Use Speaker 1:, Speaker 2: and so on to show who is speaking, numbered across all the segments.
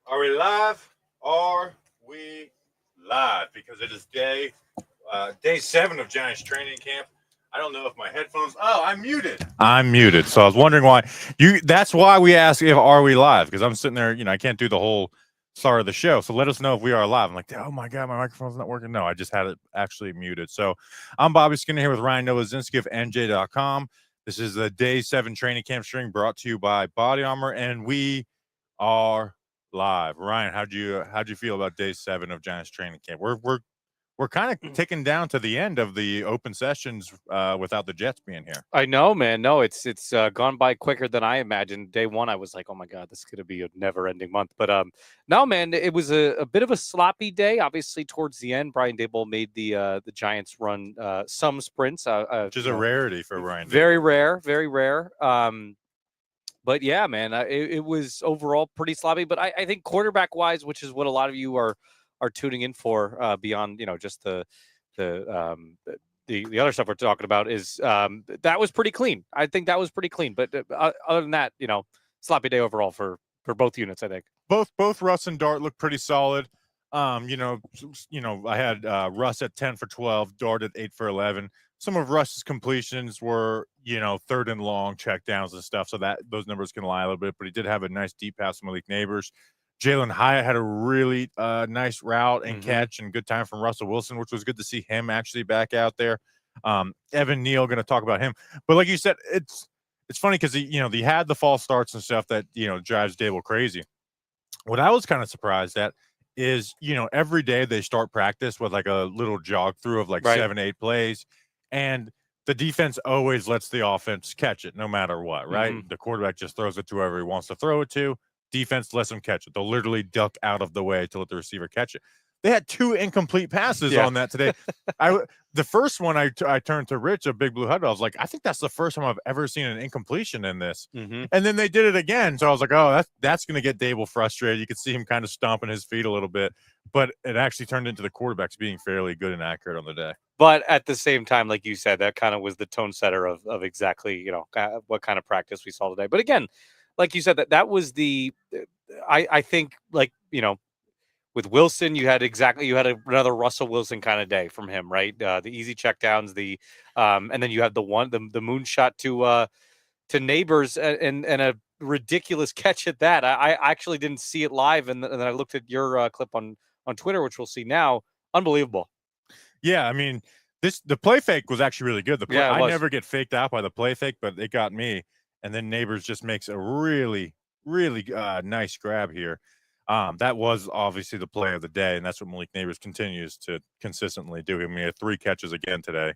Speaker 1: Are we live? Are we live? Because it is day 7 of Giants training camp. I don't know if my headphones. Oh, I'm muted. I'm muted. So I was wondering why you. That's why we ask if are we live, because I'm sitting there. I can't do the whole start of the show. So let us know if we are live. I'm like, oh my god, my microphone's not working. No, I just had it actually muted. So I'm Bobby Skinner here with Ryan Novozinsky of NJ.com. This is the day 7 training camp string brought to you by Body Armor, and we are live. Ryan, how'd you feel about day 7 of Giants training camp? We're kind of ticking down to the end of the open sessions without the Jets being here.
Speaker 2: I know, man. No, it's gone by quicker than I imagined. Day one, I was like, oh my god, this is gonna be a never-ending month. But no, man, it was a bit of a sloppy day. Obviously, towards the end, Brian Daboll made the Giants run some sprints,
Speaker 1: which is a rarity for Brian Daboll.
Speaker 2: Very rare. But yeah, man, it was overall pretty sloppy. But I think quarterback wise, which is what a lot of you are tuning in for, beyond just the other stuff we're talking about, is that was pretty clean. I think that was pretty clean. But other than that, sloppy day overall for both units. I think
Speaker 1: both Russ and Dart look pretty solid. I had Russ at 10 for 12, Dart at 8 for 11. Some of Russ's completions were, 3rd and long check downs and stuff, so that those numbers can lie a little bit. But he did have a nice deep pass from Malik Neighbors. Jalen Hyatt had a really nice route and catch and good time from Russell Wilson, which was good to see him actually back out there. Evan Neal, going to talk about him. But like you said, it's funny because he had the false starts and stuff that, drives Daboll crazy. What I was kind of surprised at is, every day they start practice with like a little jog through of like 7-8 plays. And the defense always lets the offense catch it no matter what, right? The quarterback just throws it to whoever he wants to throw it to. Defense lets them catch it. They'll literally duck out of the way to let the receiver catch it. They had 2 incomplete passes on that today. The first one I turned to Rich, a Big Blue Huddle. I was like, I think that's the first time I've ever seen an incompletion in this. And then they did it again. So I was like, oh, that's going to get Daboll frustrated. You could see him kind of stomping his feet a little bit. But it actually turned into the quarterbacks being fairly good and accurate on the day.
Speaker 2: But at the same time, like you said, that kind of was the tone setter of exactly, what kind of practice we saw today. But again, like you said, that was I think, like, with Wilson, you had another Russell Wilson kind of day from him, right? The easy checkdowns, and then you had the moonshot to Neighbors and a ridiculous catch at that. I actually didn't see it live, and then I looked at your clip on Twitter, which we'll see now. Unbelievable.
Speaker 1: Yeah, I mean, the play fake was actually really good. I never get faked out by the play fake, but it got me. And then Neighbors just makes a really, really nice grab here. That was obviously the play of the day, and that's what Malik Neighbors continues to consistently do. I mean, he had 3 catches again today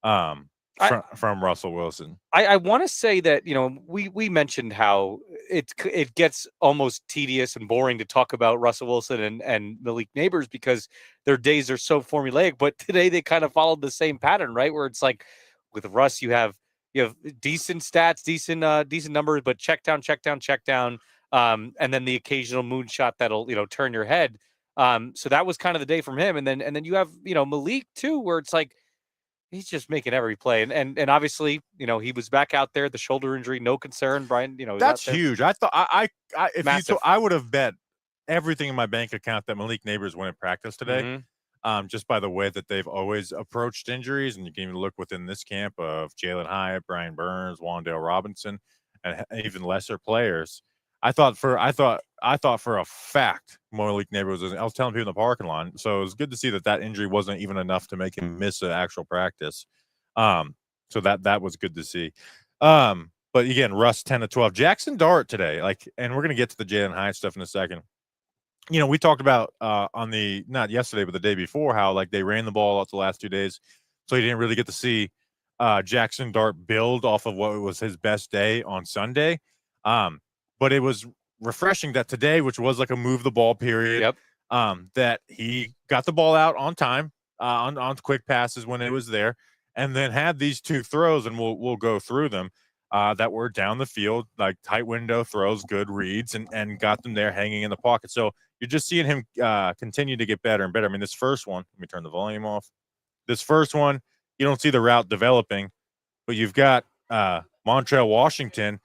Speaker 1: from Russell Wilson.
Speaker 2: I want to say that, we mentioned how it gets almost tedious and boring to talk about Russell Wilson and Malik Neighbors because their days are so formulaic. But today they kind of followed the same pattern, right? Where it's like with Russ, you have decent stats, decent numbers, but check down. And then the occasional moonshot that'll, turn your head. So that was kind of the day from him. And then you have, Malik too, where it's like, he's just making every play. And obviously, he was back out there, the shoulder injury, no concern, Brian,
Speaker 1: that's huge. I thought I would have bet everything in my bank account that Malik Neighbors went in practice today. Just by the way that they've always approached injuries. And you can even look within this camp of Jalen Hyatt, Brian Burns, Wan'Dale Robinson, and even lesser players. I thought for a fact Malik Neighbors was. I was telling people in the parking lot, so it was good to see that injury wasn't even enough to make him miss an actual practice. So that was good to see. But again, Russ 10 to 12, Jackson Dart today. And we're gonna get to the Jalen Hyatt stuff in a second. We talked about on the not yesterday but the day before how they ran the ball out the last 2 days, so you didn't really get to see Jackson Dart build off of what was his best day on Sunday. But it was refreshing that today, which was like a move the ball period, that he got the ball out on time, on quick passes when it was there, and then had these 2 throws, and we'll go through them, that were down the field, like tight window throws, good reads, and got them there hanging in the pocket. So you're just seeing him continue to get better and better. I mean, this first one, let me turn the volume off. This first one, you don't see the route developing, but you've got Montrell Washington,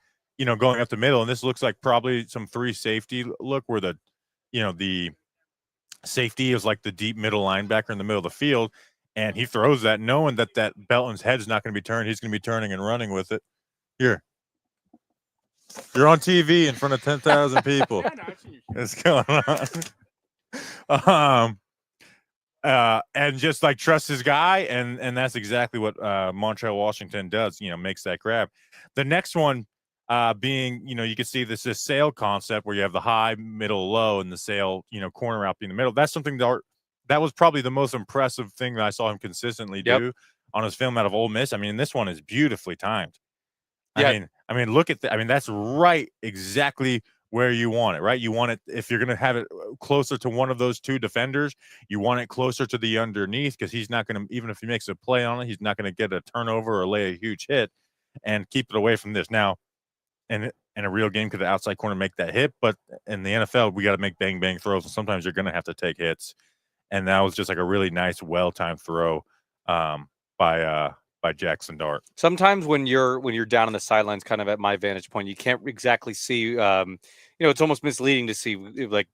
Speaker 1: going up the middle, and this looks like probably some 3 safety look where the the safety is like the deep middle linebacker in the middle of the field, and he throws that knowing that Belton's head's not going to be turned. He's going to be turning and running with it. Here. You're on TV in front of 10,000 people. What's going on? And just like trust his guy, and that's exactly what Montreal Washington does. Makes that grab. The next one being, you can see this sail concept where you have the high, middle, low, and the sail, corner route being the middle. That's something that was probably the most impressive thing that I saw him consistently do on his film out of Ole Miss. I mean, this one is beautifully timed. Yeah. I mean, look at that. I mean, that's right exactly where you want it, right? You want it, if you're going to have it closer to one of those two defenders, you want it closer to the underneath, because he's not going to, even if he makes a play on it, he's not going to get a turnover or lay a huge hit, and keep it away from this. Now, in a real game, could the outside corner make that hit? But in the NFL, we got to make bang, bang throws, and sometimes you're going to have to take hits. And that was just like a really nice, well-timed throw by Jackson Dart.
Speaker 2: Sometimes when you're down on the sidelines, kind of at my vantage point, you can't exactly see. It's almost misleading to see what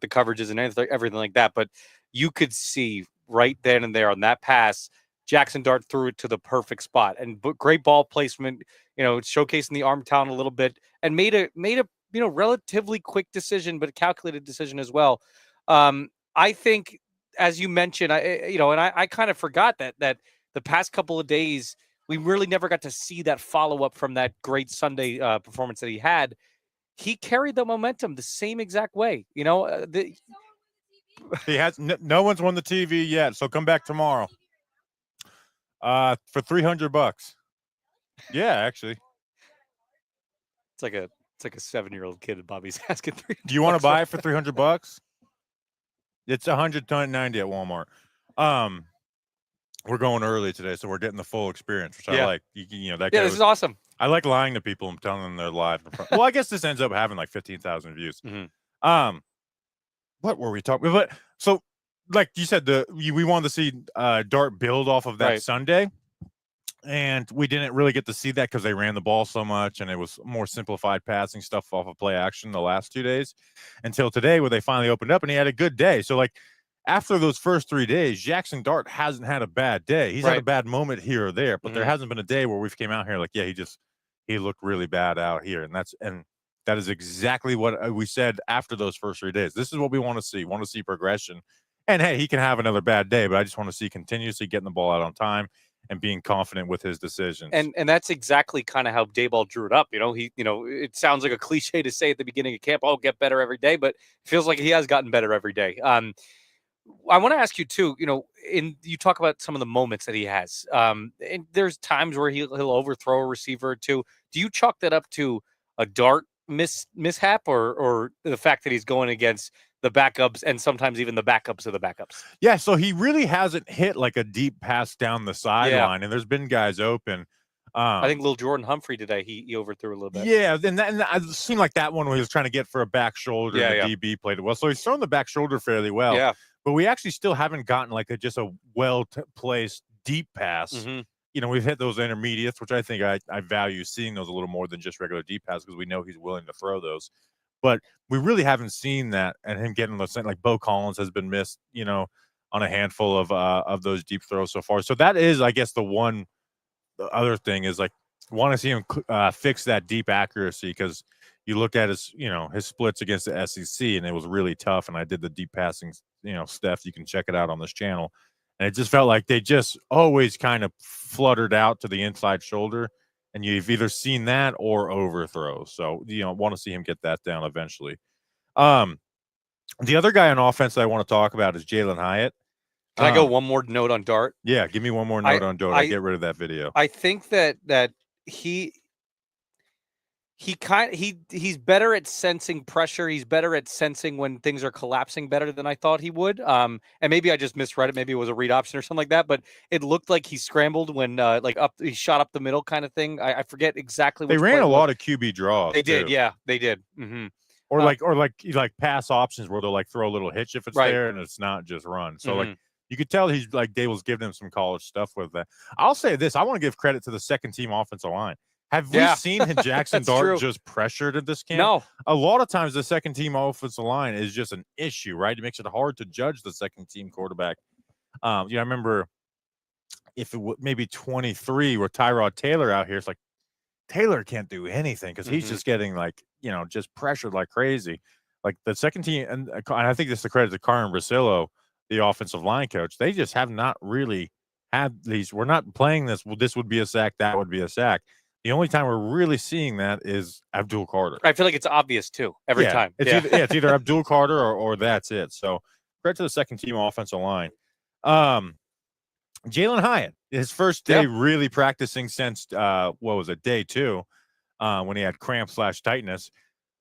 Speaker 2: the coverage is and everything like that. But you could see right then and there on that pass, Jackson Dart threw it to the perfect spot, and great ball placement. Showcasing the arm talent a little bit, and made a relatively quick decision, but a calculated decision as well. I think, as you mentioned, I kind of forgot that the past couple of days, we really never got to see that follow-up from that great Sunday performance that he had. He carried the momentum the same exact way. He
Speaker 1: has no one's won the TV yet, so come back tomorrow for $300. Yeah, actually.
Speaker 2: It's like a 7-year-old kid and Bobby's asking $300.
Speaker 1: Do you want to buy it for $300? It's $190 at Walmart. We're going early today, so we're getting the full experience, which I like.
Speaker 2: This is awesome.
Speaker 1: I like lying to people and telling them they're live. Well, I guess this ends up having like 15,000 views. Mm-hmm. What were we talking about? So, like you said, we wanted to see Dart build off of that Sunday, and we didn't really get to see that because they ran the ball so much, and it was more simplified passing stuff off of play action the last 2 days, until today where they finally opened up, and he had a good day. So, like, after those first 3 days, Jackson Dart hasn't had a bad day. He's had a bad moment here or there, but there hasn't been a day where we've came out here like, he looked really bad out here. And that is exactly what we said after those first 3 days. This is what we want to see. Want to see progression. And hey, he can have another bad day, but I just want to see continuously getting the ball out on time and being confident with his decisions.
Speaker 2: And that's exactly kind of how Daboll drew it up. It sounds like a cliche to say at the beginning of camp, get better every day, but it feels like he has gotten better every day. I want to ask you too, you talk about some of the moments that he has. And there's times where he'll overthrow a receiver or two. Do you chalk that up to a Dart mishap or the fact that he's going against the backups and sometimes even the backups of the backups?
Speaker 1: Yeah, so he really hasn't hit like a deep pass down the sideline, and there's been guys open.
Speaker 2: I think little Jordan Humphrey today, he overthrew a little bit.
Speaker 1: Yeah, and it seemed like that one where he was trying to get for a back shoulder, and the DB played it well. So he's thrown the back shoulder fairly well.
Speaker 2: Yeah.
Speaker 1: But we actually still haven't gotten like just a well-placed deep pass. Mm-hmm. We've hit those intermediates, which I think I value seeing those a little more than just regular deep passes because we know he's willing to throw those. But we really haven't seen that, and him getting those, like Bo Collins has been missed, on a handful of those deep throws so far. So that is, I guess, the other thing is like want to see him fix that deep accuracy, because you look at his splits against the SEC, and it was really tough. And I did the deep passing, stuff. You can check it out on this channel. And it just felt like they just always kind of fluttered out to the inside shoulder. And you've either seen that or overthrow. So, want to see him get that down eventually. The other guy on offense that I want to talk about is Jalen Hyatt.
Speaker 2: Can I go one more note on Dart?
Speaker 1: Yeah, give me one more note on Dart. I get rid of that video.
Speaker 2: I think that he's better at sensing pressure. He's better at sensing when things are collapsing better than I thought he would. And maybe I just misread it. Maybe it was a read option or something like that. But it looked like he scrambled when he shot up the middle kind of thing. I forget exactly.
Speaker 1: They ran a lot of QB draws.
Speaker 2: They did, yeah, they did. Mm-hmm.
Speaker 1: Or like pass options where they'll like throw a little hitch if it's there and it's not just run. So like you could tell he's like Daboll's giving him some college stuff with that. I'll say this: I want to give credit to the second team offensive line. Have we seen Jackson Dart just pressured at this camp?
Speaker 2: No.
Speaker 1: A lot of times the second team offensive line is just an issue, right? It makes it hard to judge the second team quarterback. I remember if it maybe 23 with Tyrod Taylor out here, it's like Taylor can't do anything because he's just getting just pressured like crazy. Like the second team, and I think this is the credit to Carmen Brasillo, the offensive line coach. They just have not really had these. We're not playing this. Well, this would be a sack. That would be a sack. The only time we're really seeing that is Abdul Carter.
Speaker 2: I feel like it's obvious too every time.
Speaker 1: It's either Abdul Carter or that's it. So credit to the second team offensive line. Jalen Hyatt, his first day really practicing since day 2, when he had cramp/tightness.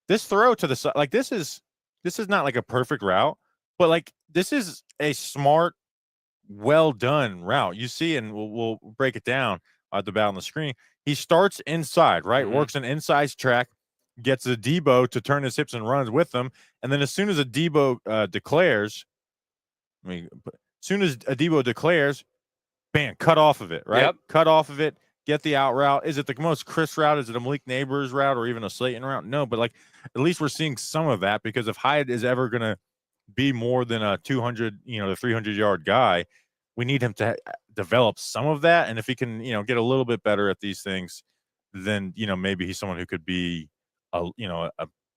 Speaker 1: This throw to the side, like this is not like a perfect route, but like this is a smart, well done route. You see, and we'll break it down at the on the screen. He starts inside, right? Works an inside track, gets a Debo to turn his hips and runs with them, and then as soon as a Debo declares, bam, cut off of it, right?
Speaker 2: Yep.
Speaker 1: Cut off of it, get the out route. Is it the most crisp route? Is it a Malik Neighbors route or even a Slayton route? No, but like at least we're seeing some of that, because if Hyatt is ever going to be more than a 200, the 300-yard guy, we need him to develop some of that. And if he can, get a little bit better at these things, then, maybe he's someone who could be a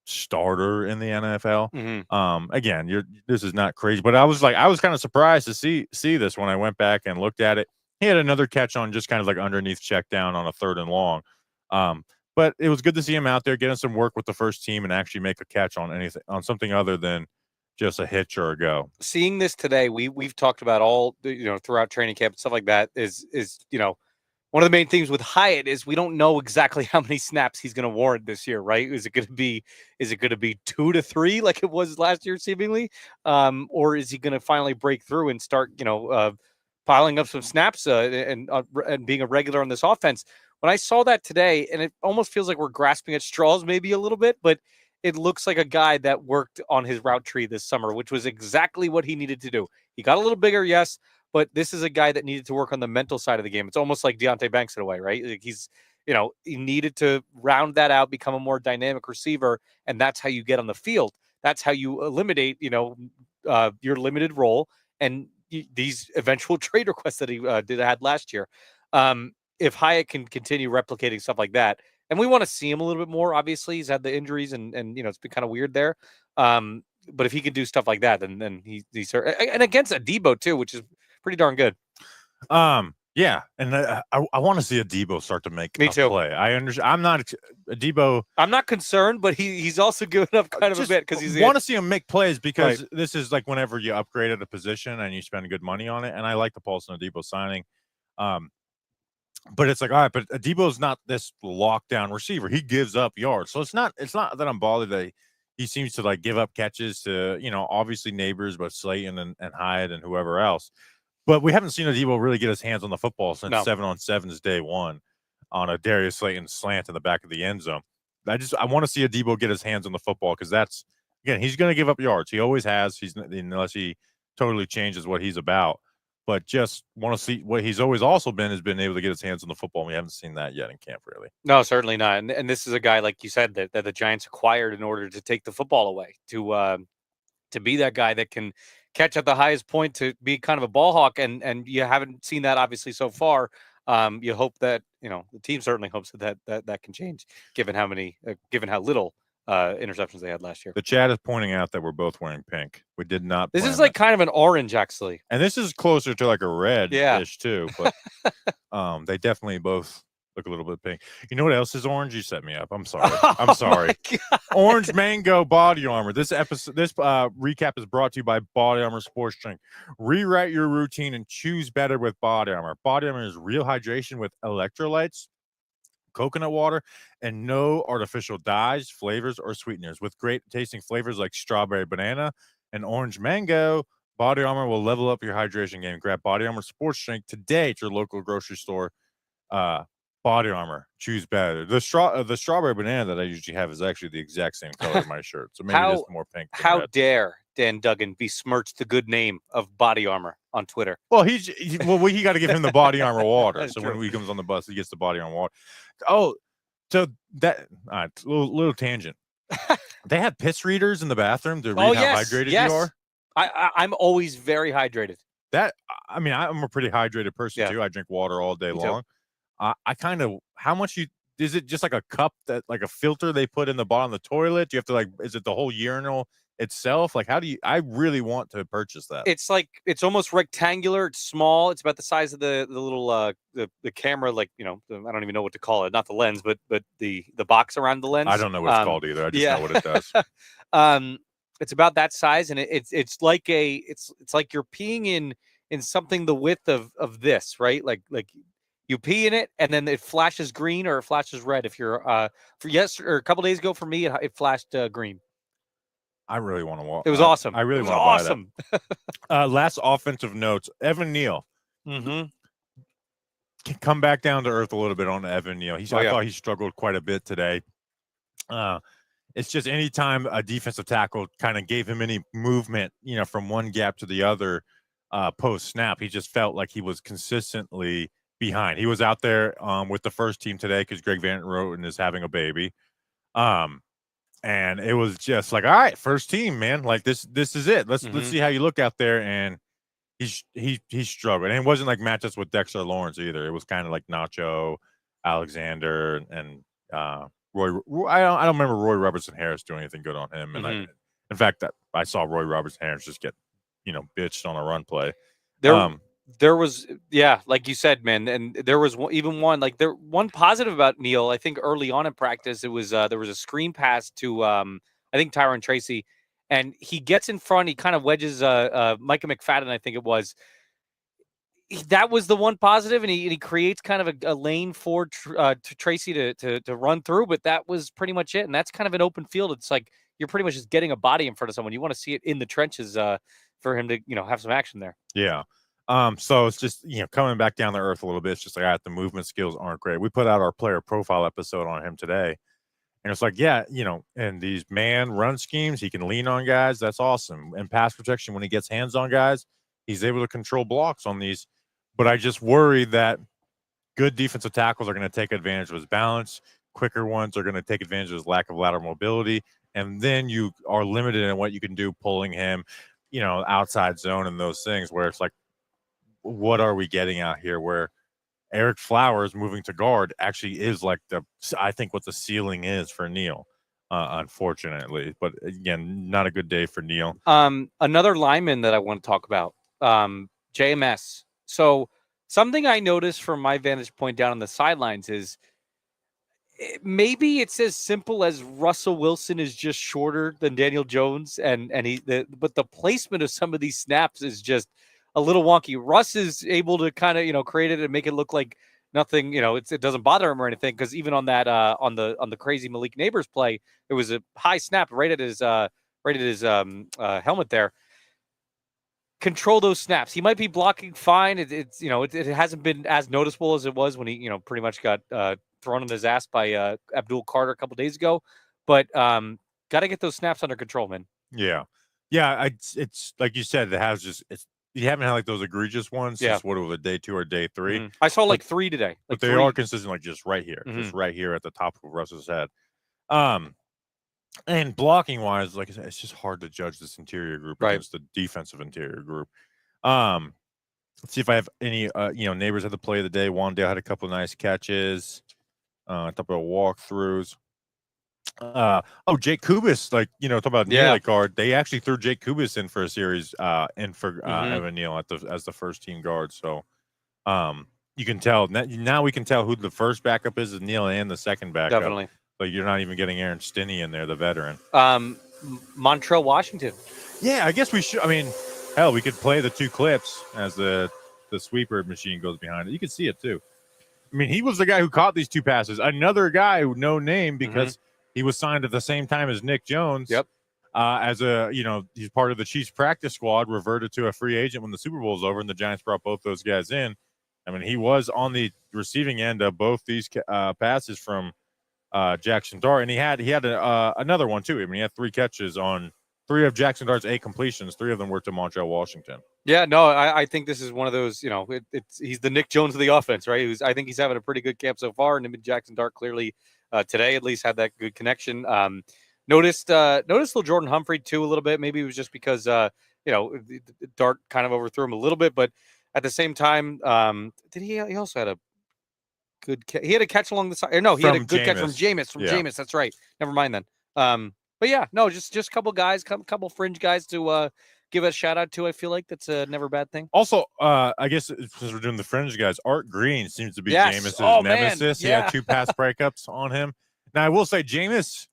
Speaker 1: starter in the NFL. Again, this is not crazy, but I was kind of surprised to see this when I went back and looked at it. He had another catch on just kind of like underneath check down on a 3rd and long. But it was good to see him out there getting some work with the first team and actually make a catch on something other than just a hitch or a go.
Speaker 2: Seeing this today, we've talked about all throughout training camp and stuff like that is one of the main things with Hyatt is we don't know exactly how many snaps he's going to warrant this year, right? Is it going to be 2 to 3 like it was last year seemingly, or is he going to finally break through and start piling up some snaps and being a regular on this offense? When I saw that today, and it almost feels like we're grasping at straws maybe a little bit, but it looks like a guy that worked on his route tree this summer, which was exactly what he needed to do. He got a little bigger, yes, but this is a guy that needed to work on the mental side of the game. It's almost like Deonte Banks in a way, right? Like he's, he needed to round that out, become a more dynamic receiver, and that's how you get on the field. That's how you eliminate, your limited role and these eventual trade requests that he had last year. If Hyatt can continue replicating stuff like that, and we want to see him a little bit more. Obviously, he's had the injuries, and it's been kind of weird there. But if he can do stuff like that, then he's and against a Debo too, which is pretty darn good.
Speaker 1: Yeah, and I want to see a Debo start to make
Speaker 2: Me too.
Speaker 1: Play. I understand. I'm not a Debo.
Speaker 2: I'm not concerned, but he's also giving up kind of a bit because he's
Speaker 1: want to see him make plays because this is like whenever you upgrade at a position and you spend good money on it. And I like the Paulson Debo signing. But it's like, all right, but Debo's not this lockdown receiver. He gives up yards. So it's not that I'm bothered that he seems to like give up catches to, obviously Neighbors, but Slayton and Hyatt and whoever else. But we haven't seen Debo really get his hands on the football since 7-on-7's day 1 on a Darius Slayton slant in the back of the end zone. I want to see Debo get his hands on the football because that's, again, he's going to give up yards. He always has. Unless he totally changes what he's about. But just want to see what he's always also has been able to get his hands on the football. We haven't seen that yet in camp, really.
Speaker 2: No, certainly not. And this is a guy, like you said, that the Giants acquired in order to take the football away, to be that guy that can catch at the highest point, to be kind of a ball hawk. And you haven't seen that obviously so far. You hope that, the team certainly hopes that can change given how little interceptions they had last year.
Speaker 1: The chat is pointing out that we're both wearing pink. We did not.
Speaker 2: This is like kind of an orange, actually,
Speaker 1: and this is closer to like a red-ish too. But they definitely both look a little bit pink. You know what else is orange? You set me up. I'm sorry. I'm sorry. Orange Mango Body Armor. This recap is brought to you by Body Armor Sports Drink. Rewrite your routine and choose better with Body Armor. Body Armor is real hydration with electrolytes, coconut water, and no artificial dyes, flavors, or sweeteners. With great tasting flavors like strawberry banana and orange mango, Body Armor will level up your hydration game. Grab Body Armor Sports Drink today at your local grocery store. Body Armor, choose better. The strawberry banana that I usually have is actually the exact same color as my shirt, so maybe it's more pink.
Speaker 2: How dare Dan Duggan besmirch the good name of Body Armor on Twitter?
Speaker 1: Well, he got to give him the Body Armor water. So true. When he comes on the bus, he gets the Body Armor water. Oh, So that little tangent. They have piss readers in the bathroom to read how hydrated you are.
Speaker 2: I'm always very hydrated.
Speaker 1: I'm a pretty hydrated person too. I drink water all day long. I kind of, how much is it just like a cup that like a filter they put in the bottom of the toilet? Do you have to is it the whole urinal itself? Like, I really want to purchase that.
Speaker 2: It's almost rectangular. It's small. It's about the size of the little the camera, I don't even know what to call it. Not the lens, but the box around the lens.
Speaker 1: I don't know what it's called either. I just know what it does.
Speaker 2: It's about that size, and it's like you're peeing in something the width of this, right? Like you pee in it, and then it flashes green or it flashes red. If you're or a couple days ago for me, it flashed green.
Speaker 1: I really want to walk.
Speaker 2: It was awesome.
Speaker 1: I really want to buy that. Last offensive notes: Evan Neal.
Speaker 2: Mm-hmm.
Speaker 1: Come back down to earth a little bit on Evan Neal. I thought he struggled quite a bit today. It's just anytime a defensive tackle kind of gave him any movement, from one gap to the other post snap, he just felt like he was consistently behind. He was out there with the first team today because Greg Van Roten is having a baby. And it was just like, all right, first team, man. Like this is it. Let's see how you look out there. And he struggled. And it wasn't like matchups with Dexter Lawrence either. It was kind of like Nacho, Alexander, and Roy. I don't remember Roy Robertson Harris doing anything good on him. And in fact, I saw Roy Robertson Harris just get, bitched on a run play.
Speaker 2: There was, like you said, man, and there was one positive about Neal. I think early on in practice, it was there was a screen pass to I think Tyron Tracy, and he gets in front. He kind of wedges Micah McFadden, I think it was. That was the one positive, and he creates kind of a lane for to Tracy to run through. But that was pretty much it, and that's kind of an open field. It's like you're pretty much just getting a body in front of someone. You want to see it in the trenches for him to have some action there.
Speaker 1: Yeah. So it's just, coming back down to earth a little bit. It's just like, the movement skills aren't great. We put out our player profile episode on him today. And it's like, in these man run schemes, he can lean on guys. That's awesome. And pass protection, when he gets hands on guys, he's able to control blocks on these. But I just worry that good defensive tackles are going to take advantage of his balance. Quicker ones are going to take advantage of his lack of lateral mobility. And then you are limited in what you can do pulling him, outside zone and those things where it's like, what are we getting out here where Eric Flowers moving to guard actually is like I think what the ceiling is for Neal, unfortunately. But again, not a good day for Neal.
Speaker 2: Another lineman that I want to talk about, JMS. So something I noticed from my vantage point down on the sidelines is maybe it's as simple as Russell Wilson is just shorter than Daniel Jones, but the placement of some of these snaps is just a little wonky. Russ is able to kind of, create it and make it look like nothing, it doesn't bother him or anything. Cause even on that, on the crazy Malik Neighbors play, it was a high snap right at his helmet there. Control those snaps. He might be blocking fine. It hasn't been as noticeable as it was when he, pretty much got thrown on his ass by Abdul Carter a couple days ago, but got to get those snaps under control, man.
Speaker 1: Yeah. It's like you said, you haven't had like those egregious ones since what was it, day 2 or day 3?
Speaker 2: Mm-hmm. I saw 3 today.
Speaker 1: But they are consistent, like just right here, just right here at the top of Russ's head. And blocking wise, like I said, it's just hard to judge this interior group against the defensive interior group. Let's see if I have any, neighbors had the play of the day. Wandale had a couple of nice catches, a couple of walkthroughs. Jake Kubis, talk about Neal guard. They actually threw Jake Kubis in for a series, and for Evan Neal as the first team guard. So, you can tell now we can tell who the first backup is Neal and the second backup.
Speaker 2: Definitely.
Speaker 1: But you're not even getting Aaron Stinney in there, the veteran.
Speaker 2: Montrell Washington.
Speaker 1: Yeah, I guess we should. I mean, hell, we could play the 2 clips as the sweeper machine goes behind it. You can see it too. I mean, he was the guy who caught these 2 passes. Another guy who no name because he was signed at the same time as Nick Jones.
Speaker 2: Yep.
Speaker 1: As he's part of the Chiefs practice squad, reverted to a free agent when the Super Bowl was over, and the Giants brought both those guys in. I mean, he was on the receiving end of both these passes from Jackson Dart, and he had another one too. I mean, he had 3 catches on 3 of Jackson Dart's 8 completions. 3 of them were to Montrell Washington.
Speaker 2: Yeah, no, I think this is one of those. He's the Nick Jones of the offense, right? I think he's having a pretty good camp so far, and Jackson Dart clearly today, at least had that good connection. Noticed little Jordan Humphrey too a little bit. Maybe it was just because the dart kind of overthrew him a little bit, but at the same time, he also had a good he had a catch along the side. No, he had a good catch from Jameis. Jameis, that's right. Never mind then. But yeah, no, just a couple guys, couple fringe guys to give a shout out to. I feel like that's a never bad thing.
Speaker 1: Also, I guess since we're doing the fringe guys, Art Green seems to be Jameis's nemesis.
Speaker 2: Man. Yeah.
Speaker 1: He had 2 pass breakups on him. Now I will say Jameis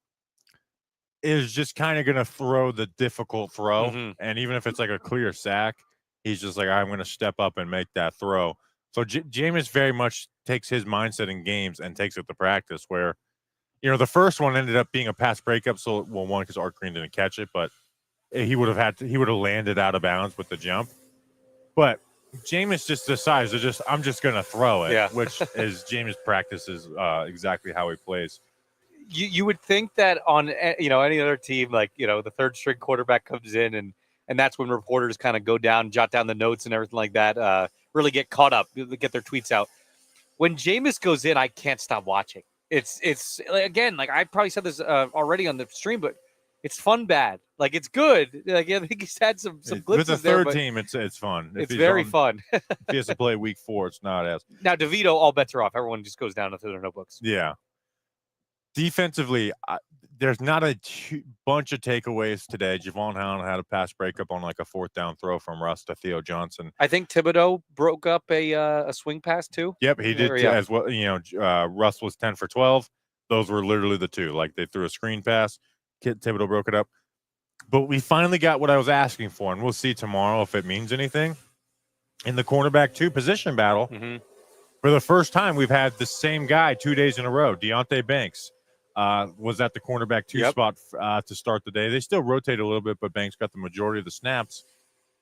Speaker 1: is just kind of going to throw the difficult throw, and even if it's like a clear sack, he's just like, I'm going to step up and make that throw. So Jameis very much takes his mindset in games and takes it to practice. Where, the first one ended up being a pass breakup. So, one, because Art Green didn't catch it, but he would have landed out of bounds with the jump. But Jameis just decides I'm just going to throw it, which is Jameis practices exactly how he plays.
Speaker 2: You would think that on any other team, like the third string quarterback comes in and that's when reporters kind of go down, jot down the notes and everything like that, really get caught up, get their tweets out. When Jameis goes in, I can't stop watching. It's again, like I probably said this already on the stream, but it's fun bad. Like it's good. Like I think he's had some glimpses
Speaker 1: with the third team. It's fun.
Speaker 2: It's very fun.
Speaker 1: If he has to play week 4, it's not as.
Speaker 2: Now DeVito, all bets are off. Everyone just goes down to their notebooks.
Speaker 1: Yeah. Defensively, there's not a bunch of takeaways today. Javon Howland had a pass breakup on like a 4th down throw from Russ to Theo Johnson.
Speaker 2: I think Thibodeau broke up a swing pass too.
Speaker 1: Yep, he did as well. Russ was 10 for 12. Those were literally the 2. Like they threw a screen pass. Thibodeau broke it up. But we finally got what I was asking for, and we'll see tomorrow if it means anything. In the cornerback 2 position battle, for the first time, we've had the same guy 2 days in a row. Deonte Banks was at the cornerback 2 spot to start the day. They still rotate a little bit, but Banks got the majority of the snaps.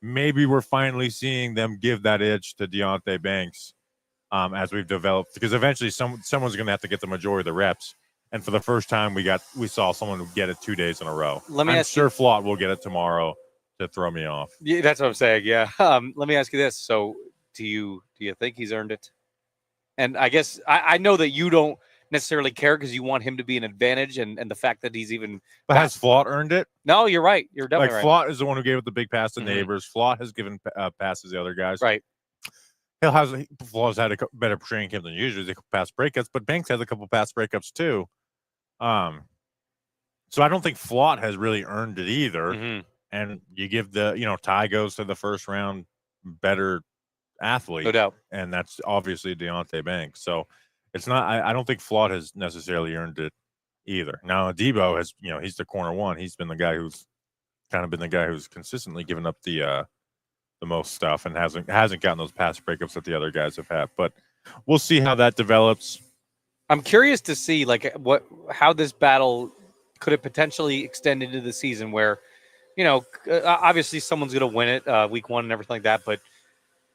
Speaker 1: Maybe we're finally seeing them give that edge to Deonte Banks as we've developed, because eventually someone's going to have to get the majority of the reps. And for the first time, we saw someone get it 2 days in a row. I'm sure Flott will get it tomorrow to throw me off.
Speaker 2: Yeah, that's what I'm saying. Yeah. Let me ask you this. So do you think he's earned it? And I guess I know that you don't necessarily care because you want him to be an advantage, and the fact that he's even.
Speaker 1: But has Flott earned it?
Speaker 2: No, you're right. You're definitely right.
Speaker 1: Flott is the one who gave it the big pass to Neighbors. Flott has given passes to the other guys.
Speaker 2: Right.
Speaker 1: Flott's had a better training camp than usually. They pass breakups, but Banks has a couple pass breakups too. So I don't think Flott has really earned it either. And you give Ty goes to the first round better athlete,
Speaker 2: no doubt,
Speaker 1: and that's obviously Deonte Banks. So it's not. I don't think Flott has necessarily earned it either. Now Debo has, he's the corner 1. He's been the guy who's consistently given up the most stuff and hasn't gotten those pass breakups that the other guys have had. But we'll see how that develops.
Speaker 2: I'm curious to see how this battle could it potentially extend into the season where, obviously someone's going to win it week 1 and everything like that. But,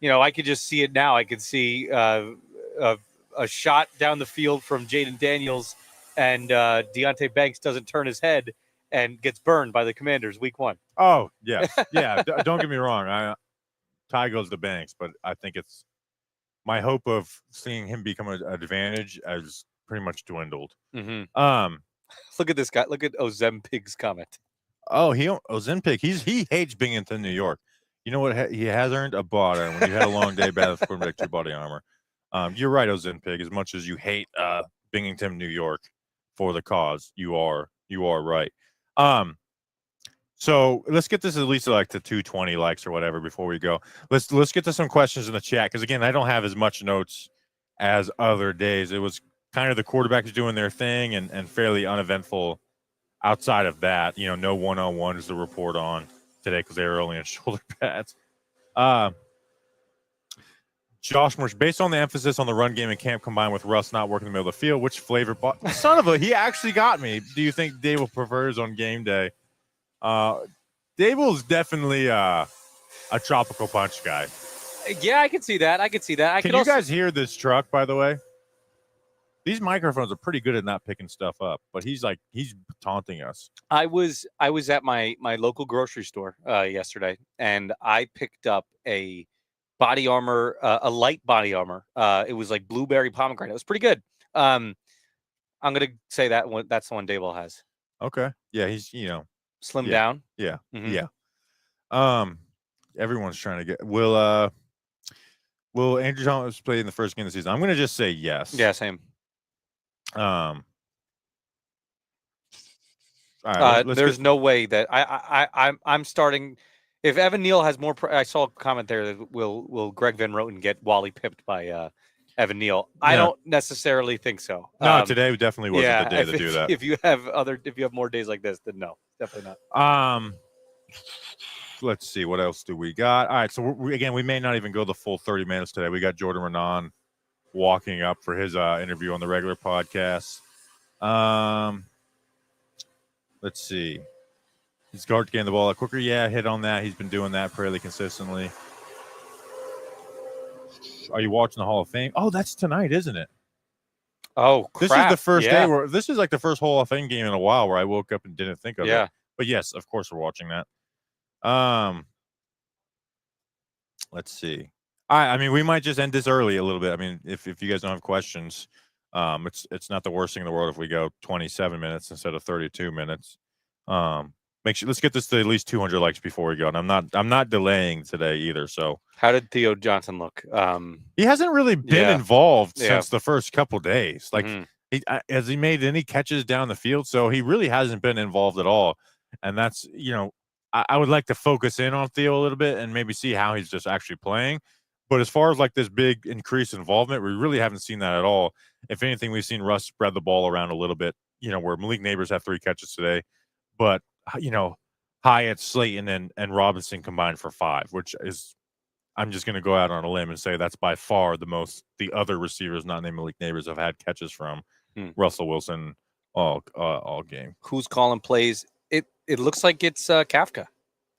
Speaker 2: I could just see it now. I could see a shot down the field from Jaden Daniels and Deonte Banks doesn't turn his head and gets burned by the Commanders week 1.
Speaker 1: Oh, yes. Yeah. Don't get me wrong. Ty goes to Banks, but I think it's my hope of seeing him become an advantage has pretty much dwindled.
Speaker 2: Look at this guy. Look at Ozempig's comment.
Speaker 1: Oh, Ozempic. He hates being into New York. You know what? He has earned a body when you had a long day bad with quarterback 2 body armor. You're right, Ozempic. As much as you hate Binghamton, New York, for the cause, you are right. So let's get this at least like to 220 likes or whatever before we go. Let's get to some questions in the chat, because again, I don't have as much notes as other days. It was kind of the quarterbacks doing their thing and fairly uneventful outside of that. No one-on-ones to report on today because they were only in shoulder pads. Josh Marsh, based on the emphasis on the run game in camp combined with Russ not working the middle of the field, which flavor son of a he actually got me. Do you think Dable prefers on game day? Dable's definitely a tropical punch guy.
Speaker 2: Yeah, I can see that.
Speaker 1: Can you guys hear this truck, by the way? These microphones are pretty good at not picking stuff up, but he's taunting us.
Speaker 2: I was at my local grocery store yesterday, and I picked up a body armor, a light body armor. It was like blueberry pomegranate. It was pretty good. I'm gonna say that one. That's the one Dayball has.
Speaker 1: Okay. Yeah, he's
Speaker 2: Slim down.
Speaker 1: Yeah.
Speaker 2: Mm-hmm.
Speaker 1: Yeah. Everyone's trying to get. Will Andrew Thomas play in the first game of the season? I'm gonna just say yes.
Speaker 2: Yeah, same.
Speaker 1: All right,
Speaker 2: there's no way that I'm starting. If Evan Neal has more, I saw a comment there that will Greg Van Roten get Wally pipped by Evan Neal? I don't necessarily think so.
Speaker 1: No, today definitely wasn't the day to do that.
Speaker 2: If you have more days like this, then no, definitely not.
Speaker 1: Let's see, what else do we got? All right, so we may not even go the full 30 minutes today. We got Jordan Renan walking up for his interview on the regular podcast. Let's see. His guard getting the ball out quicker. Yeah, hit on that. He's been doing that fairly consistently. Are you watching the Hall of Fame? Oh, that's tonight, isn't it?
Speaker 2: Oh, crap.
Speaker 1: This is the first day where this is like the first Hall of Fame game in a while where I woke up and didn't think of it. But yes, of course we're watching that. Let's see. All right, I mean, we might just end this early a little bit. I mean, if you guys don't have questions, it's not the worst thing in the world if we go 27 minutes instead of 32 minutes. Let's get this to at least 200 likes before we go. And I'm not delaying today either. So
Speaker 2: how did Theo Johnson look?
Speaker 1: He hasn't really been involved since the first couple days. Like, has he made any catches down the field? So he really hasn't been involved at all. And that's, I would like to focus in on Theo a little bit and maybe see how he's just actually playing. But as far as like this big increased involvement, we really haven't seen that at all. If anything, we've seen Russ spread the ball around a little bit, where Malik Neighbors have 3 catches today. But, Hyatt, Slayton, and Robinson combined for 5, which is, I'm just going to go out on a limb and say that's by far the most the other receivers not named Malik Neighbors have had catches from Russell Wilson all game.
Speaker 2: Who's calling plays? It looks like it's Kafka.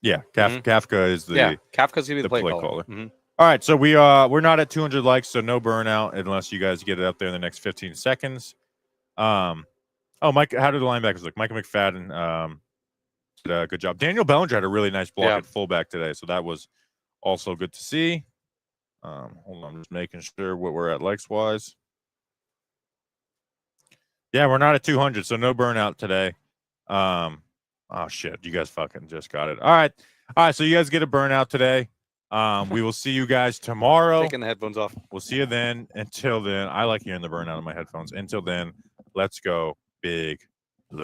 Speaker 1: Yeah, Kafka is
Speaker 2: Kafka's gonna be the play caller.
Speaker 1: Mm-hmm. All right, so we're not at 200 likes, so no burnout unless you guys get it up there in the next 15 seconds. Mike, how did the linebackers look? Micah McFadden did a good job. Daniel Bellinger had a really nice block at fullback today, so that was also good to see. Hold on, I'm just making sure what we're at likes wise. Yeah, we're not at 200, so no burnout today. Oh shit, you guys fucking just got it. All right, so you guys get a burnout today. We will see you guys tomorrow.
Speaker 2: Taking the headphones off.
Speaker 1: We'll see you then. Until then, I like hearing the burnout in my headphones. Until then, let's go Big Blue.